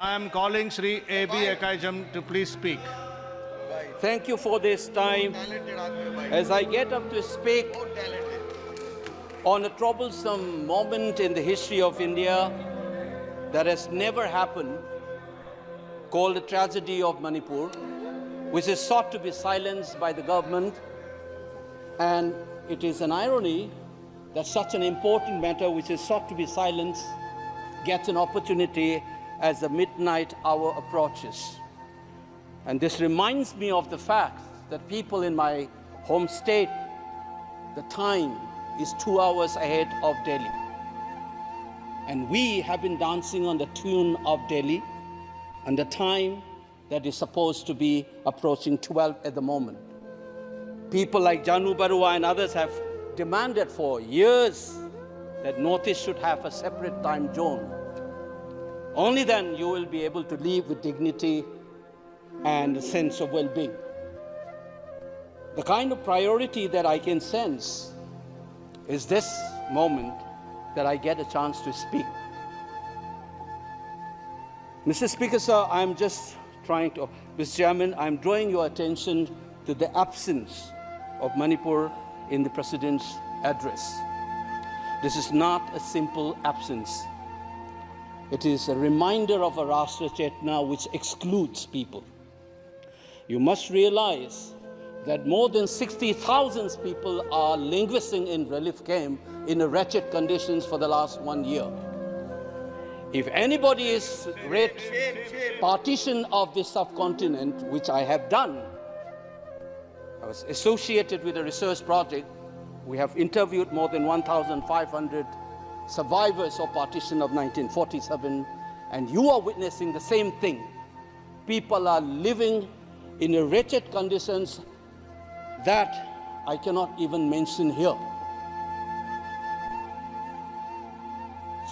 I am calling Sri A.B. AKOIJAM to please speak. Thank you for this time. As I get up to speak on a troublesome moment in the history of India that has never happened, called the tragedy of Manipur, which is sought to be silenced by the government. And it is an irony that such an important matter which is sought to be silenced gets an opportunity as the midnight hour approaches. And this reminds me of the fact that people in my home state, the time is 2 hours ahead of Delhi. And we have been dancing on the tune of Delhi and the time that is supposed to be approaching 12 at the moment. People like Janu Barua and others have demanded for years that Northeast should have a separate time zone. Only then you will be able to live with dignity and a sense of well-being. The kind of priority that I can sense is this moment that I get a chance to speak. Mr. Speaker, sir, I'm just trying to, Mr. Chairman, I'm drawing your attention to the absence of Manipur in the President's address. This is not a simple absence. It is a reminder of a Rashtra Chetna which excludes people. You must realize that more than 60,000 people are languishing in relief camp in wretched conditions for the last 1 year. If anybody is read partition of this subcontinent, which I have done, I was associated with a research project. We have interviewed more than 1,500 survivors of partition of 1947, and you are witnessing the same thing. People are living in wretched conditions that I cannot even mention here.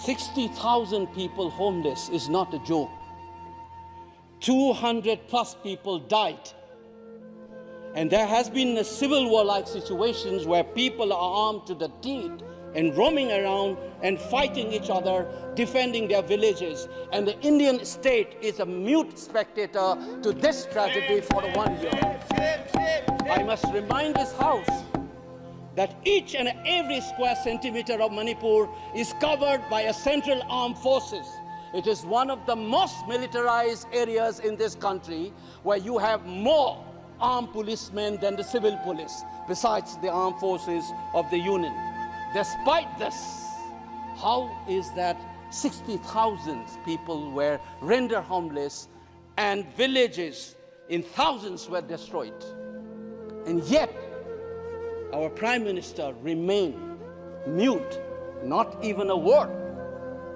60,000 people homeless is not a joke. 200 plus people died. And there has been a civil war-like situations where people are armed to the teeth and roaming around and fighting each other, defending their villages. And the Indian state is a mute spectator to this tragedy for 1 year. I must remind this House that each and every square centimeter of Manipur is covered by a central armed forces. It is one of the most militarized areas in this country where you have more armed policemen than the civil police, besides the armed forces of the Union. Despite this, how is that 60,000 people were rendered homeless and villages in thousands were destroyed? And yet, our Prime Minister remained mute, not even a word.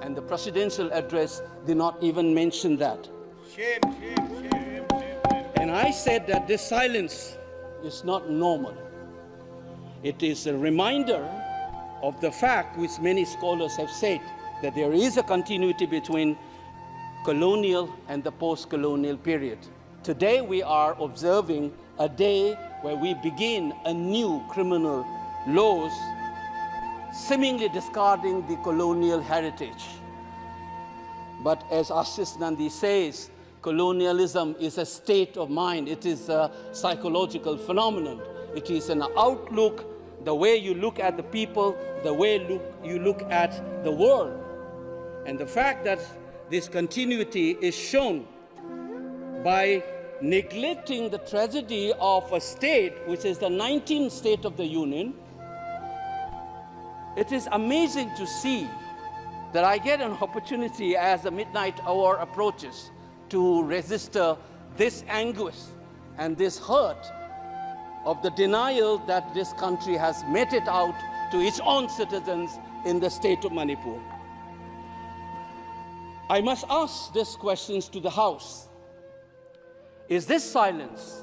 And the presidential address did not even mention that. Shame, shame, shame. And I said that this silence is not normal. It is a reminder of the fact which many scholars have said, that there is a continuity between colonial and the post-colonial period. Today we are observing a day where we begin a new criminal laws, seemingly discarding the colonial heritage. But as Ashish Nandi says, colonialism is a state of mind. It is a psychological phenomenon. It is an outlook, the way you look at the people, the way you look at the world. And the fact that this continuity is shown by neglecting the tragedy of a state, which is the 19th state of the Union, it is amazing to see that I get an opportunity as the midnight hour approaches to register this anguish and this hurt of the denial that this country has meted out to its own citizens in the state of Manipur. I must ask these questions to the House. Is this silence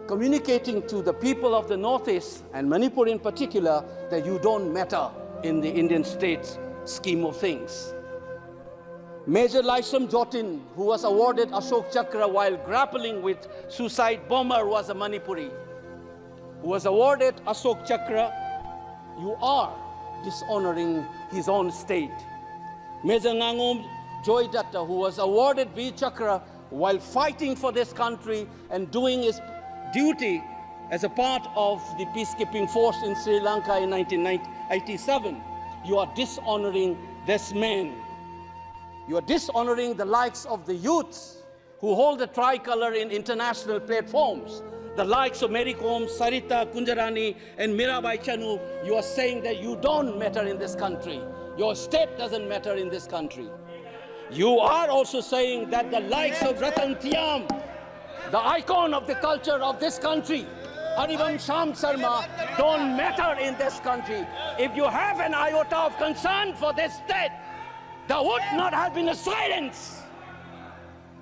communicating to the people of the Northeast, and Manipur in particular, that you don't matter in the Indian state's scheme of things? Major Laisam Jotin, who was awarded Ashok Chakra while grappling with suicide bomber, was a Manipuri, who was awarded Ashok Chakra. You are dishonoring his own state. Major Ngangom Joy Datta, who was awarded Veer Chakra while fighting for this country and doing his duty as a part of the peacekeeping force in Sri Lanka in 1987. You are dishonoring this man. You are dishonoring the likes of the youths who hold the tricolor in international platforms. The likes of Mary Kom, Sarita Kunjarani, and Mirabai Chanu. You are saying that you don't matter in this country. Your state doesn't matter in this country. You are also saying that the likes of Ratan Tiam, the icon of the culture of this country, Harivam Sham Sarma, don't matter in this country. If you have an iota of concern for this state, there would not have been a silence.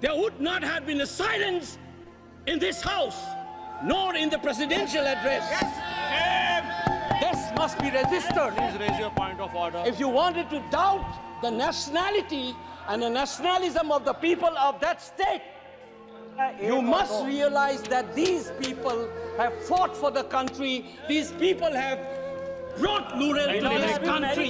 There would not have been a silence in this house, nor in the presidential address. This must be registered. Please raise your point of order. If you wanted to doubt the nationality and the nationalism of the people of that state, you must realize that these people have fought for the country. These people have brought Lural to this country.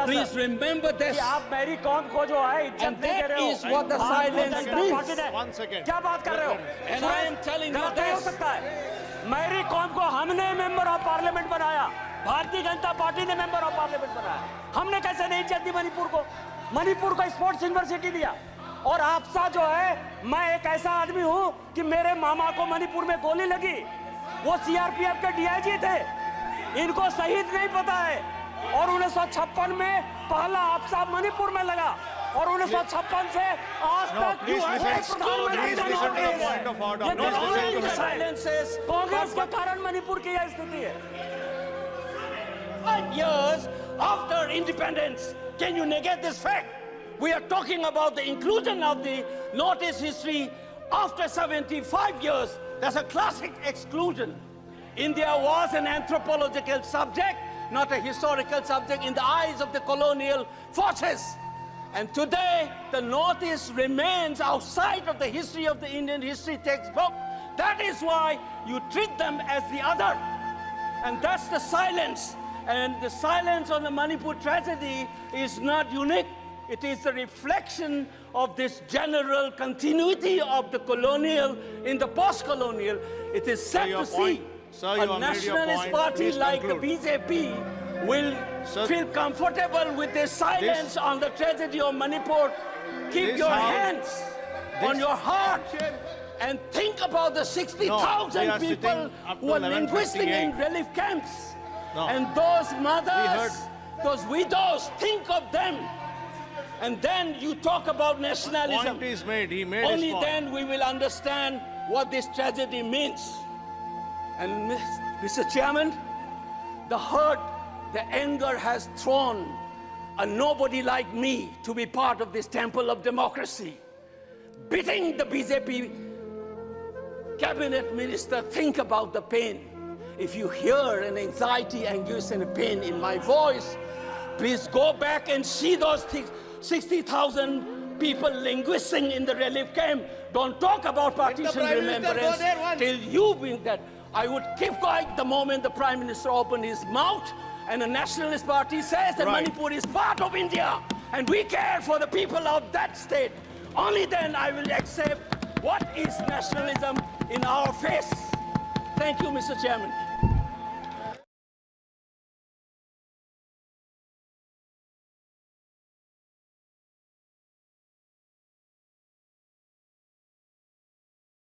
Please remember this. And that is what the silence means. 1 second. क्या बात कर रहे हो? And I am telling you गलत नहीं हो this. सकता है। मैरी कॉम को हमने मेंबर ऑफ पार्लियामेंट बनाया, भारतीय जनता पार्टी ने मेंबर ऑफ पार्लियामेंट बनाया। हमने कैसे नहीं इज्जत दी मणिपुर को? मणिपुर को स्पोर्ट्स यूनिवर्सिटी दिया। और आपसा जो है, मैं एक ऐसा आदमी हूं कि मेरे मामा को मणिपुर में गोली लगी, वो सीआरपीएफ के डीआईजी थे, इनको शहीद नहीं पता है। और 1956 में पहला आपसा मणिपुर में लगा, और 1956 से आज तक कांग्रेस के कारण मणिपुर की यह स्थिति है। 5 years after independence, can you negate this fact? We are talking about the inclusion of the Northeast history after 75 years. That's a classic exclusion. India was an anthropological subject, not a historical subject in the eyes of the colonial forces. And today, the Northeast remains outside of the history of the Indian history textbook. That is why you treat them as the other. And that's the silence. And the silence on the Manipur tragedy is not unique. It is a reflection of this general continuity of the colonial in the post-colonial. It is sad to see a nationalist party like the BJP will feel comfortable with this silence on the tragedy of Manipur. Keep your hands on your heart and think about the 60,000 people who are linguistic in relief camps. And those mothers, those widows, think of them. And then you talk about nationalism. Point is made. He made Only his point. then we will understand what this tragedy means. And Mr. Chairman, the hurt, the anger has thrown a nobody like me to be part of this temple of democracy. Beating the BJP cabinet minister, think about the pain. If you hear an anxiety, anguish, and a pain in my voice, please go back and see those things. 60,000 people linguisting in the relief camp. Don't talk about partition remembrance till you bring that. I would keep quiet the moment the Prime Minister opened his mouth and the Nationalist Party says that Manipur is part of India and we care for the people of that state. Only then I will accept what is nationalism in our face. Thank you, Mr. Chairman.